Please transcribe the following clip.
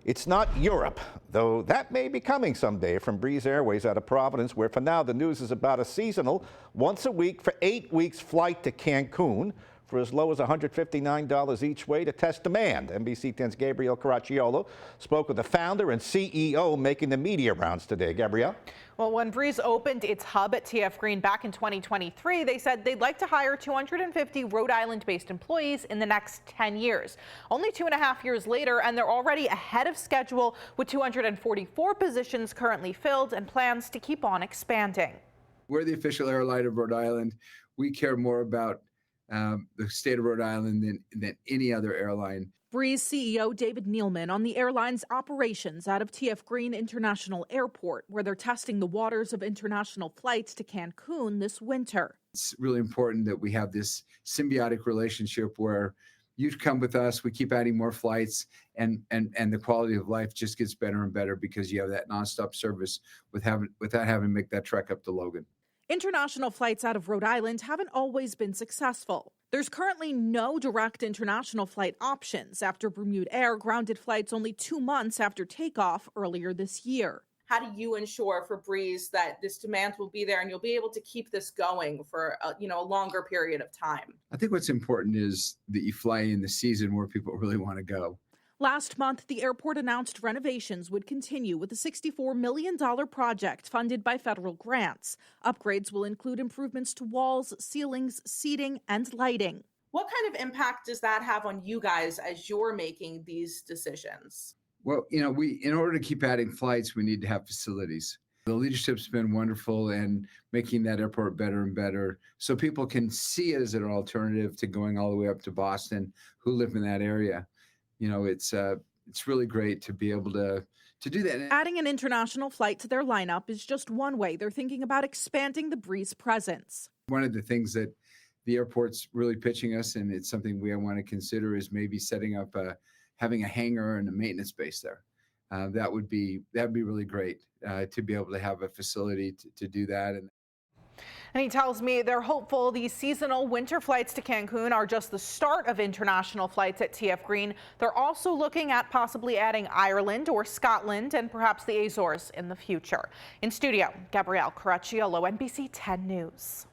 It's not Europe, though that may be coming someday from Breeze Airways out of Providence, where for now the news is about a seasonal, once a week for 8 weeks flight to Cancun for as low as $159 each way to test demand. NBC 10's Gabrielle Caracciolo spoke with the founder and CEO making the media rounds today. Gabrielle? Well, when Breeze opened its hub at TF Green back in 2023, they said they'd like to hire 250 Rhode Island-based employees in the next 10 years. Only 2.5 years later, and they're already ahead of schedule with 244 positions currently filled and plans to keep on expanding. We're the official airline of Rhode Island. We care more about the state of Rhode Island than any other airline. Breeze CEO David Nealman on the airline's operations out of TF Green International Airport, where they're testing the waters of international flights to Cancun this winter. It's really important that we have this symbiotic relationship where you come with us, we keep adding more flights, and the quality of life just gets better and better because you have that nonstop service without having to make that trek up to Logan. International flights out of Rhode Island haven't always been successful. There's currently no direct international flight options after Bermuda Air grounded flights only 2 months after takeoff earlier this year. How do you ensure for Breeze that this demand will be there and you'll be able to keep this going for a longer period of time? I think what's important is that you fly in the season where people really want to go. Last month, the airport announced renovations would continue with a $64 million project funded by federal grants. Upgrades will include improvements to walls, ceilings, seating, and lighting. What kind of impact does that have on you guys as you're making these decisions? Well, in order to keep adding flights, we need to have facilities. The leadership's been wonderful and making that airport better and better so people can see it as an alternative to going all the way up to Boston who live in that area. It's really great to be able to do that. Adding an international flight to their lineup is just one way they're thinking about expanding the Breeze presence. One of the things that the airport's really pitching us, and it's something we want to consider, is maybe setting up having a hangar and a maintenance base there. That'd be really great to be able to have a facility to do that. And he tells me they're hopeful these seasonal winter flights to Cancun are just the start of international flights at TF Green. They're also looking at possibly adding Ireland or Scotland and perhaps the Azores in the future. In studio, Gabrielle Caracciolo, NBC 10 News.